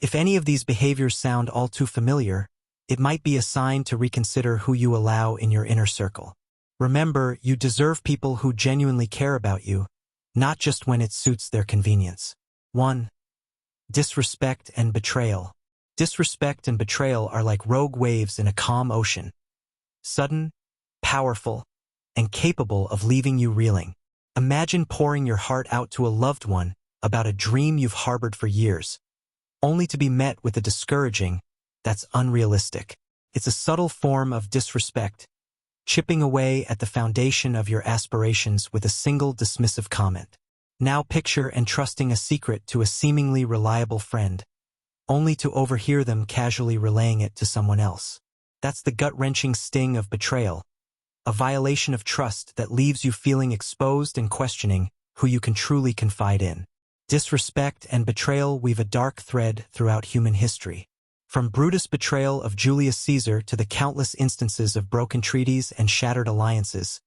If any of these behaviors sound all too familiar, it might be a sign to reconsider who you allow in your inner circle. Remember, you deserve people who genuinely care about you, not just when it suits their convenience. 1. Disrespect and betrayal. Disrespect and betrayal are like rogue waves in a calm ocean. Sudden, powerful, and capable of leaving you reeling. Imagine pouring your heart out to a loved one about a dream you've harbored for years, only to be met with a discouraging, "That's unrealistic." It's a subtle form of disrespect, chipping away at the foundation of your aspirations with a single dismissive comment. Now picture entrusting a secret to a seemingly reliable friend, only to overhear them casually relaying it to someone else. That's the gut-wrenching sting of betrayal, a violation of trust that leaves you feeling exposed and questioning who you can truly confide in. Disrespect and betrayal weave a dark thread throughout human history. From Brutus' betrayal of Julius Caesar to the countless instances of broken treaties and shattered alliances,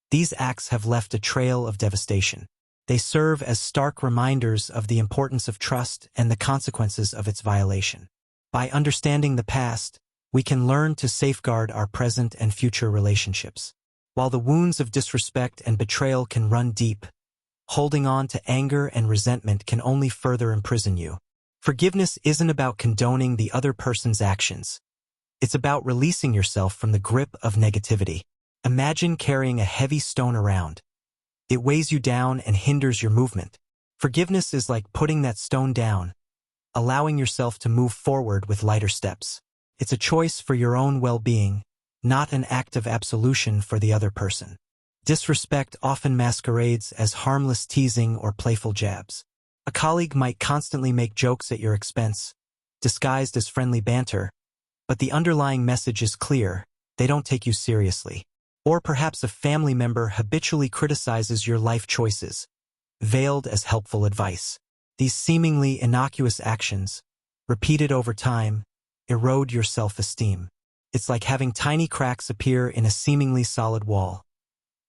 these acts have left a trail of devastation. They serve as stark reminders of the importance of trust and the consequences of its violation. By understanding the past, we can learn to safeguard our present and future relationships. While the wounds of disrespect and betrayal can run deep, holding on to anger and resentment can only further imprison you. Forgiveness isn't about condoning the other person's actions. It's about releasing yourself from the grip of negativity. Imagine carrying a heavy stone around. It weighs you down and hinders your movement. Forgiveness is like putting that stone down, allowing yourself to move forward with lighter steps. It's a choice for your own well-being, not an act of absolution for the other person. Disrespect often masquerades as harmless teasing or playful jabs. A colleague might constantly make jokes at your expense, disguised as friendly banter, but the underlying message is clear: they don't take you seriously. Or perhaps a family member habitually criticizes your life choices, veiled as helpful advice. These seemingly innocuous actions, repeated over time, erode your self-esteem. It's like having tiny cracks appear in a seemingly solid wall.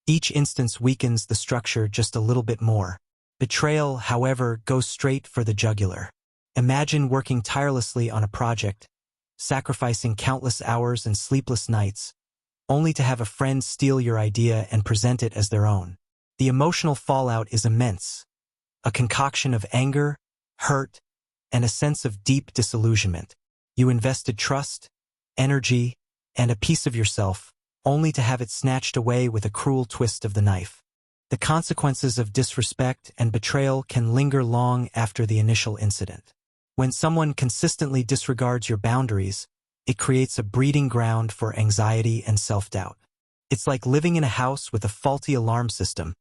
Each instance weakens the structure just a little bit more. Betrayal, however, goes straight for the jugular. Imagine working tirelessly on a project, sacrificing countless hours and sleepless nights, only to have a friend steal your idea and present it as their own. The emotional fallout is immense, a concoction of anger, hurt, and a sense of deep disillusionment. You invested trust, energy, and a piece of yourself, only to have it snatched away with a cruel twist of the knife. The consequences of disrespect and betrayal can linger long after the initial incident. When someone consistently disregards your boundaries, it creates a breeding ground for anxiety and self-doubt. It's like living in a house with a faulty alarm system.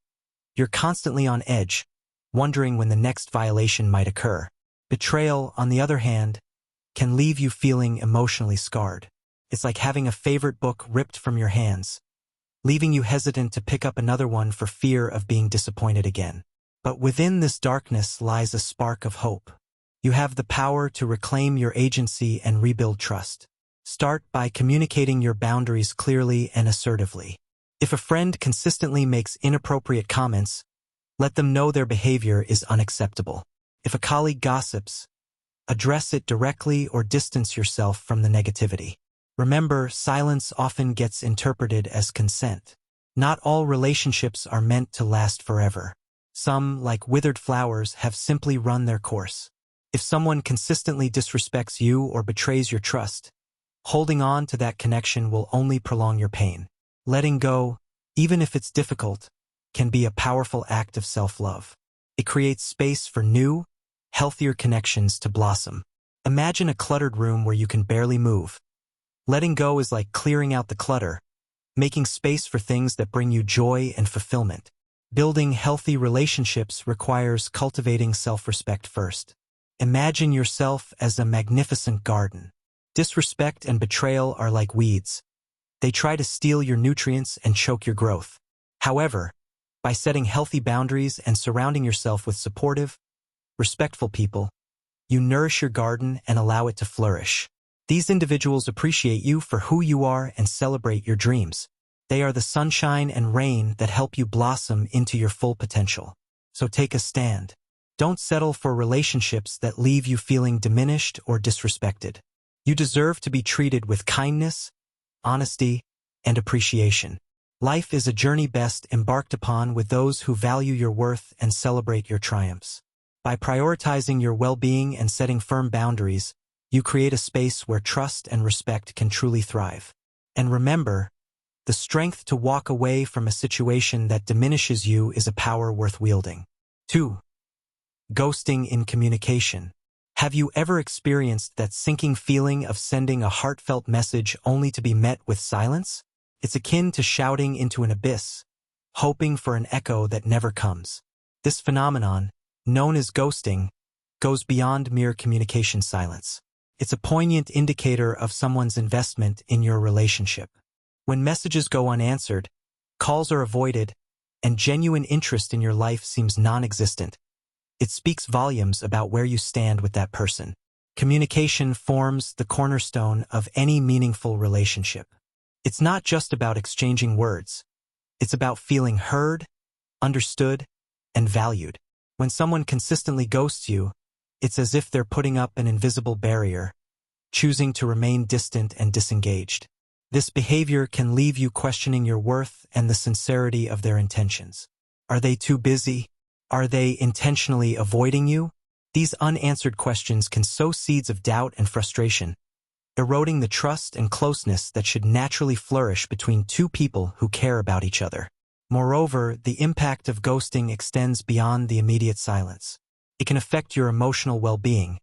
You're constantly on edge, wondering when the next violation might occur. Betrayal, on the other hand, can leave you feeling emotionally scarred. It's like having a favorite book ripped from your hands, leaving you hesitant to pick up another one for fear of being disappointed again. But within this darkness lies a spark of hope. You have the power to reclaim your agency and rebuild trust. Start by communicating your boundaries clearly and assertively. If a friend consistently makes inappropriate comments, let them know their behavior is unacceptable. If a colleague gossips, address it directly or distance yourself from the negativity. Remember, silence often gets interpreted as consent. Not all relationships are meant to last forever. Some, like withered flowers, have simply run their course. If someone consistently disrespects you or betrays your trust, holding on to that connection will only prolong your pain. Letting go, even if it's difficult, can be a powerful act of self-love. It creates space for new, healthier connections to blossom. Imagine a cluttered room where you can barely move. Letting go is like clearing out the clutter, making space for things that bring you joy and fulfillment. Building healthy relationships requires cultivating self-respect first. Imagine yourself as a magnificent garden. Disrespect and betrayal are like weeds. They try to steal your nutrients and choke your growth. However, by setting healthy boundaries and surrounding yourself with supportive, respectful people, you nourish your garden and allow it to flourish. These individuals appreciate you for who you are and celebrate your dreams. They are the sunshine and rain that help you blossom into your full potential. So take a stand. Don't settle for relationships that leave you feeling diminished or disrespected. You deserve to be treated with kindness, honesty, and appreciation. Life is a journey best embarked upon with those who value your worth and celebrate your triumphs. By prioritizing your well-being and setting firm boundaries, you create a space where trust and respect can truly thrive. And remember, the strength to walk away from a situation that diminishes you is a power worth wielding. 2. Ghosting in communication. Have you ever experienced that sinking feeling of sending a heartfelt message only to be met with silence? It's akin to shouting into an abyss, hoping for an echo that never comes. This phenomenon, known as ghosting, goes beyond mere communication silence. It's a poignant indicator of someone's investment in your relationship. When messages go unanswered, calls are avoided, and genuine interest in your life seems non-existent, it speaks volumes about where you stand with that person. Communication forms the cornerstone of any meaningful relationship. It's not just about exchanging words. It's about feeling heard, understood, and valued. When someone consistently ghosts you, it's as if they're putting up an invisible barrier, choosing to remain distant and disengaged. This behavior can leave you questioning your worth and the sincerity of their intentions. Are they too busy? Are they intentionally avoiding you? These unanswered questions can sow seeds of doubt and frustration, eroding the trust and closeness that should naturally flourish between two people who care about each other. Moreover, the impact of ghosting extends beyond the immediate silence. It can affect your emotional well-being,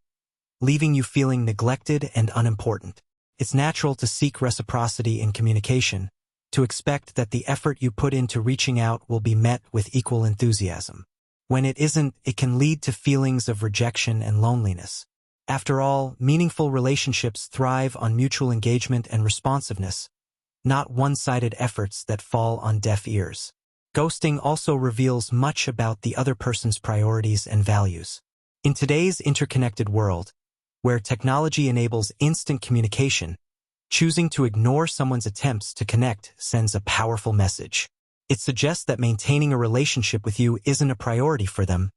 leaving you feeling neglected and unimportant. It's natural to seek reciprocity in communication, to expect that the effort you put into reaching out will be met with equal enthusiasm. When it isn't, it can lead to feelings of rejection and loneliness. After all, meaningful relationships thrive on mutual engagement and responsiveness, not one-sided efforts that fall on deaf ears. Ghosting also reveals much about the other person's priorities and values. In today's interconnected world, where technology enables instant communication, choosing to ignore someone's attempts to connect sends a powerful message. It suggests that maintaining a relationship with you isn't a priority for them,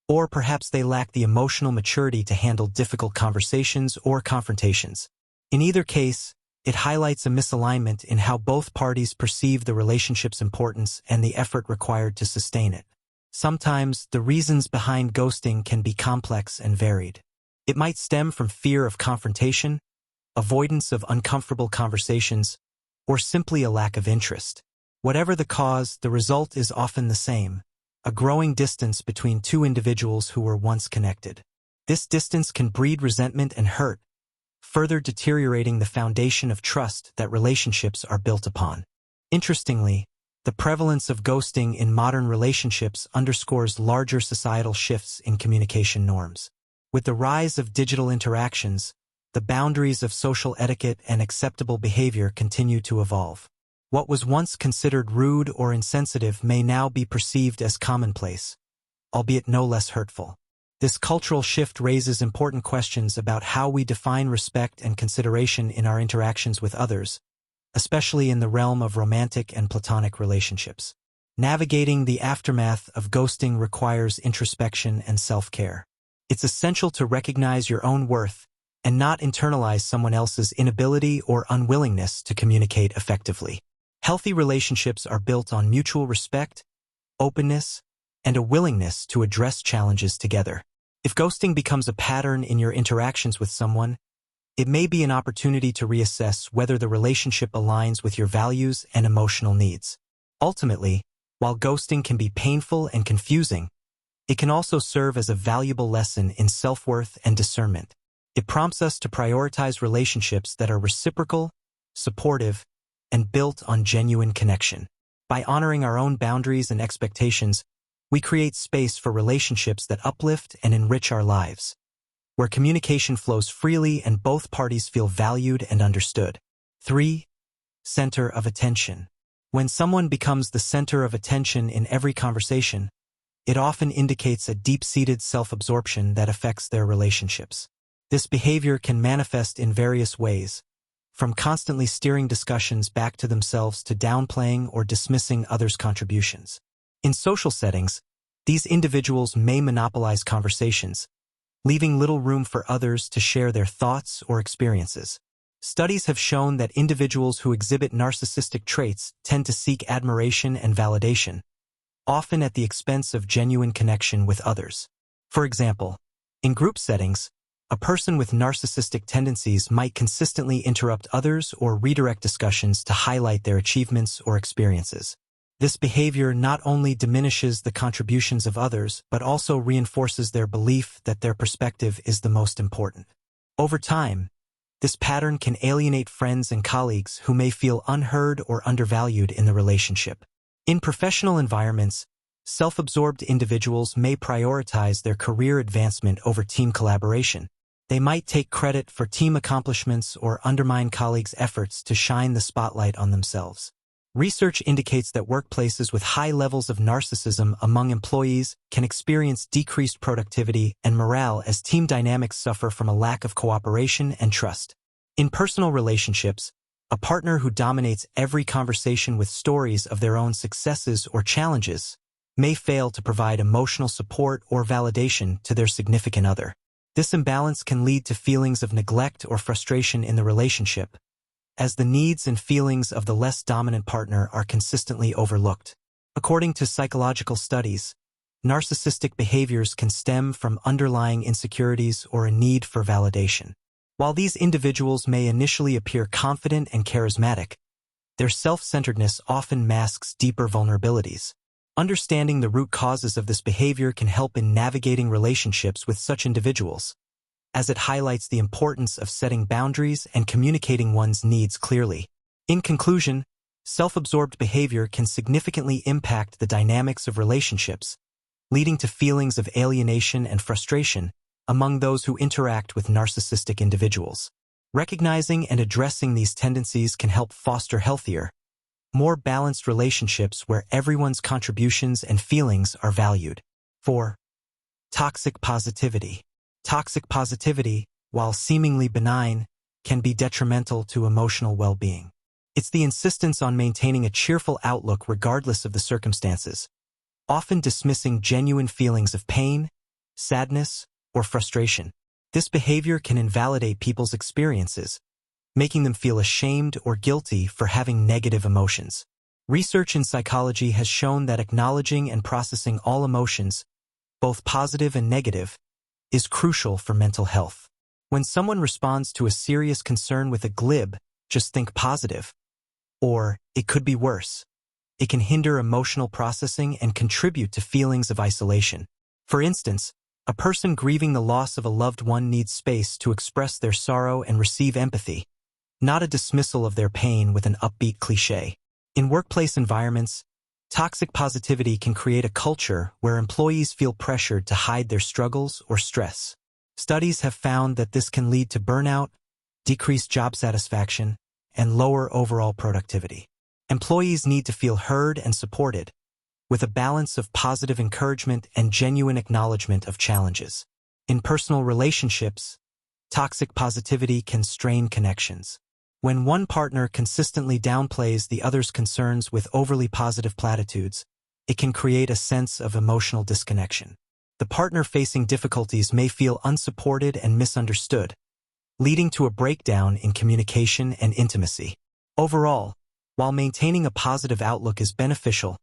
or perhaps they lack the emotional maturity to handle difficult conversations or confrontations. In either case, it highlights a misalignment in how both parties perceive the relationship's importance and the effort required to sustain it. Sometimes, the reasons behind ghosting can be complex and varied. It might stem from fear of confrontation, avoidance of uncomfortable conversations, or simply a lack of interest. Whatever the cause, the result is often the same: a growing distance between two individuals who were once connected. This distance can breed resentment and hurt, further deteriorating the foundation of trust that relationships are built upon. Interestingly, the prevalence of ghosting in modern relationships underscores larger societal shifts in communication norms. With the rise of digital interactions, the boundaries of social etiquette and acceptable behavior continue to evolve. What was once considered rude or insensitive may now be perceived as commonplace, albeit no less hurtful. This cultural shift raises important questions about how we define respect and consideration in our interactions with others, especially in the realm of romantic and platonic relationships. Navigating the aftermath of ghosting requires introspection and self-care. It's essential to recognize your own worth and not internalize someone else's inability or unwillingness to communicate effectively. Healthy relationships are built on mutual respect, openness, and a willingness to address challenges together. If ghosting becomes a pattern in your interactions with someone, it may be an opportunity to reassess whether the relationship aligns with your values and emotional needs. Ultimately, while ghosting can be painful and confusing, it can also serve as a valuable lesson in self-worth and discernment. It prompts us to prioritize relationships that are reciprocal, supportive, and built on genuine connection. By honoring our own boundaries and expectations, we create space for relationships that uplift and enrich our lives, where communication flows freely and both parties feel valued and understood. 3. Center of attention. When someone becomes the center of attention in every conversation, it often indicates a deep-seated self-absorption that affects their relationships. This behavior can manifest in various ways, from constantly steering discussions back to themselves to downplaying or dismissing others' contributions. In social settings, These individuals may monopolize conversations, leaving little room for others to share their thoughts or experiences. Studies have shown that individuals who exhibit narcissistic traits tend to seek admiration and validation, often at the expense of genuine connection with others. For example, in group settings, a person with narcissistic tendencies might consistently interrupt others or redirect discussions to highlight their achievements or experiences. This behavior not only diminishes the contributions of others, but also reinforces their belief that their perspective is the most important. Over time, this pattern can alienate friends and colleagues who may feel unheard or undervalued in the relationship. In professional environments, self-absorbed individuals may prioritize their career advancement over team collaboration. They might take credit for team accomplishments or undermine colleagues' efforts to shine the spotlight on themselves. Research indicates that workplaces with high levels of narcissism among employees can experience decreased productivity and morale as team dynamics suffer from a lack of cooperation and trust. In personal relationships, a partner who dominates every conversation with stories of their own successes or challenges may fail to provide emotional support or validation to their significant other. This imbalance can lead to feelings of neglect or frustration in the relationship, as the needs and feelings of the less dominant partner are consistently overlooked. According to psychological studies, narcissistic behaviors can stem from underlying insecurities or a need for validation. While these individuals may initially appear confident and charismatic, their self-centeredness often masks deeper vulnerabilities. Understanding the root causes of this behavior can help in navigating relationships with such individuals, as it highlights the importance of setting boundaries and communicating one's needs clearly. In conclusion, self-absorbed behavior can significantly impact the dynamics of relationships, leading to feelings of alienation and frustration among those who interact with narcissistic individuals. Recognizing and addressing these tendencies can help foster healthier, more balanced relationships where everyone's contributions and feelings are valued. 4. Toxic positivity. Toxic positivity, while seemingly benign, can be detrimental to emotional well-being. It's the insistence on maintaining a cheerful outlook regardless of the circumstances, often dismissing genuine feelings of pain, sadness, or frustration. This behavior can invalidate people's experiences, making them feel ashamed or guilty for having negative emotions. Research in psychology has shown that acknowledging and processing all emotions, both positive and negative, is crucial for mental health. When someone responds to a serious concern with a glib, "just think positive," or "it could be worse," it can hinder emotional processing and contribute to feelings of isolation. For instance, a person grieving the loss of a loved one needs space to express their sorrow and receive empathy, not a dismissal of their pain with an upbeat cliché. In workplace environments, toxic positivity can create a culture where employees feel pressured to hide their struggles or stress. Studies have found that this can lead to burnout, decreased job satisfaction, and lower overall productivity. Employees need to feel heard and supported, with a balance of positive encouragement and genuine acknowledgement of challenges. In personal relationships, toxic positivity can strain connections. When one partner consistently downplays the other's concerns with overly positive platitudes, it can create a sense of emotional disconnection. The partner facing difficulties may feel unsupported and misunderstood, leading to a breakdown in communication and intimacy. Overall, while maintaining a positive outlook is beneficial,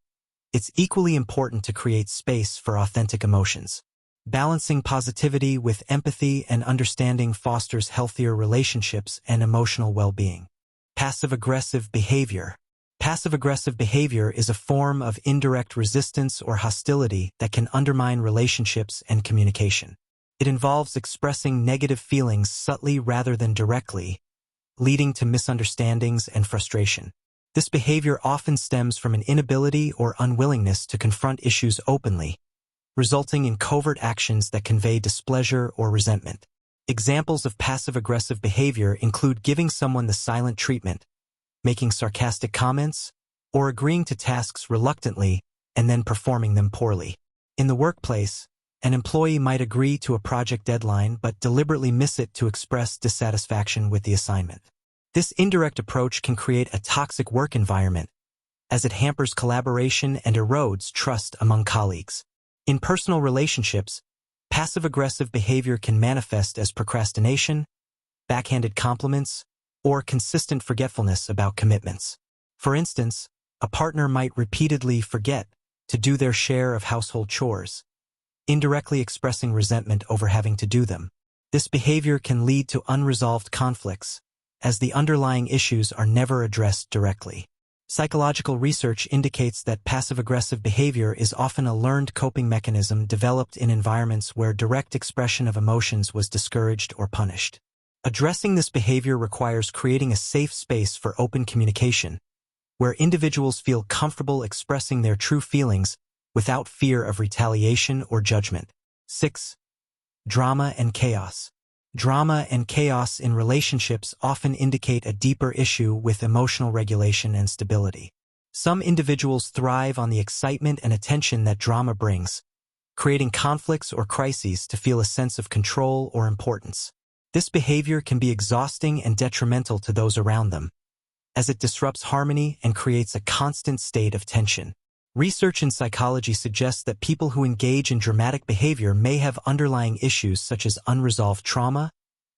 it's equally important to create space for authentic emotions. Balancing positivity with empathy and understanding fosters healthier relationships and emotional well-being. Passive-aggressive behavior. Passive-aggressive behavior is a form of indirect resistance or hostility that can undermine relationships and communication. It involves expressing negative feelings subtly rather than directly, leading to misunderstandings and frustration. This behavior often stems from an inability or unwillingness to confront issues openly, resulting in covert actions that convey displeasure or resentment. Examples of passive-aggressive behavior include giving someone the silent treatment, making sarcastic comments, or agreeing to tasks reluctantly and then performing them poorly. In the workplace, an employee might agree to a project deadline but deliberately miss it to express dissatisfaction with the assignment. This indirect approach can create a toxic work environment, as it hampers collaboration and erodes trust among colleagues. In personal relationships, passive-aggressive behavior can manifest as procrastination, backhanded compliments, or consistent forgetfulness about commitments. For instance, a partner might repeatedly forget to do their share of household chores, indirectly expressing resentment over having to do them. This behavior can lead to unresolved conflicts, as the underlying issues are never addressed directly. Psychological research indicates that passive-aggressive behavior is often a learned coping mechanism developed in environments where direct expression of emotions was discouraged or punished. Addressing this behavior requires creating a safe space for open communication, where individuals feel comfortable expressing their true feelings without fear of retaliation or judgment. 6. Drama and chaos. Drama and chaos in relationships often indicate a deeper issue with emotional regulation and stability. Some individuals thrive on the excitement and attention that drama brings, creating conflicts or crises to feel a sense of control or importance. This behavior can be exhausting and detrimental to those around them, as it disrupts harmony and creates a constant state of tension. Research in psychology suggests that people who engage in dramatic behavior may have underlying issues such as unresolved trauma,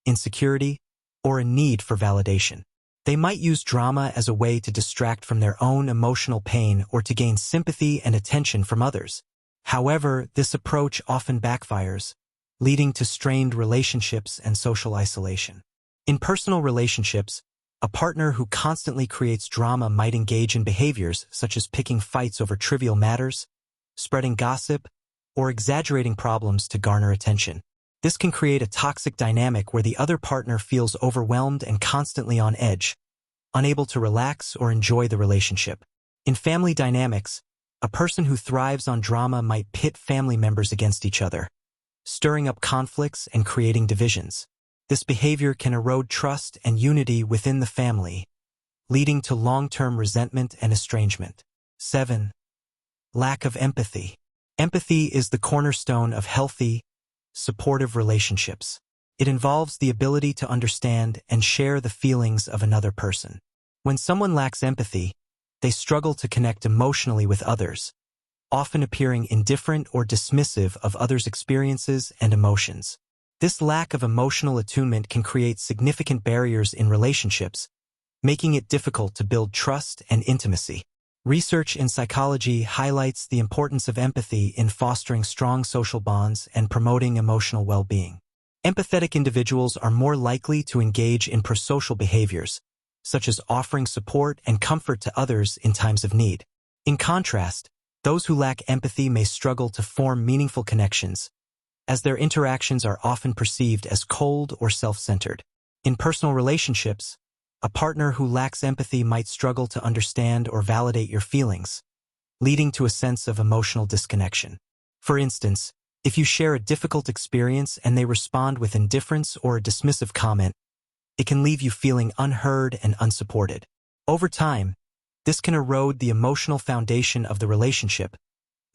insecurity, or a need for validation. They might use drama as a way to distract from their own emotional pain or to gain sympathy and attention from others. However, this approach often backfires, leading to strained relationships and social isolation. In personal relationships, a partner who constantly creates drama might engage in behaviors such as picking fights over trivial matters, spreading gossip, or exaggerating problems to garner attention. This can create a toxic dynamic where the other partner feels overwhelmed and constantly on edge, unable to relax or enjoy the relationship. In family dynamics, a person who thrives on drama might pit family members against each other, stirring up conflicts and creating divisions. This behavior can erode trust and unity within the family, leading to long-term resentment and estrangement. 7. Lack of empathy. Empathy is the cornerstone of healthy, supportive relationships. It involves the ability to understand and share the feelings of another person. When someone lacks empathy, they struggle to connect emotionally with others, often appearing indifferent or dismissive of others' experiences and emotions. This lack of emotional attunement can create significant barriers in relationships, making it difficult to build trust and intimacy. Research in psychology highlights the importance of empathy in fostering strong social bonds and promoting emotional well-being. Empathetic individuals are more likely to engage in prosocial behaviors, such as offering support and comfort to others in times of need. In contrast, those who lack empathy may struggle to form meaningful connections, as their interactions are often perceived as cold or self-centered. In personal relationships, a partner who lacks empathy might struggle to understand or validate your feelings, leading to a sense of emotional disconnection. For instance, if you share a difficult experience and they respond with indifference or a dismissive comment, it can leave you feeling unheard and unsupported. Over time, this can erode the emotional foundation of the relationship,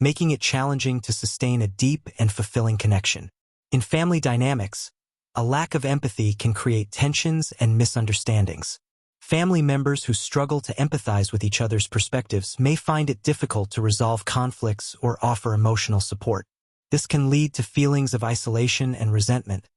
making it challenging to sustain a deep and fulfilling connection. In family dynamics, a lack of empathy can create tensions and misunderstandings. Family members who struggle to empathize with each other's perspectives may find it difficult to resolve conflicts or offer emotional support. This can lead to feelings of isolation and resentment,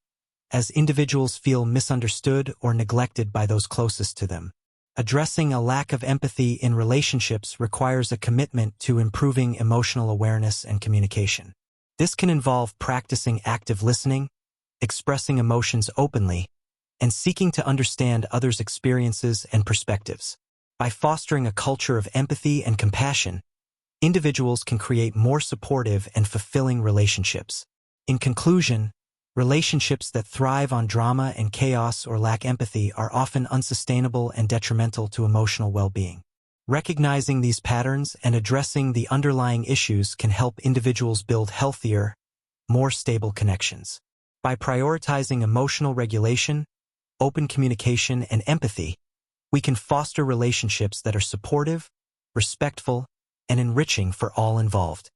as individuals feel misunderstood or neglected by those closest to them. Addressing a lack of empathy in relationships requires a commitment to improving emotional awareness and communication. This can involve practicing active listening, expressing emotions openly, and seeking to understand others' experiences and perspectives. By fostering a culture of empathy and compassion, individuals can create more supportive and fulfilling relationships. In conclusion, relationships that thrive on drama and chaos or lack empathy are often unsustainable and detrimental to emotional well-being. Recognizing these patterns and addressing the underlying issues can help individuals build healthier, more stable connections. By prioritizing emotional regulation, open communication, and empathy, we can foster relationships that are supportive, respectful, and enriching for all involved.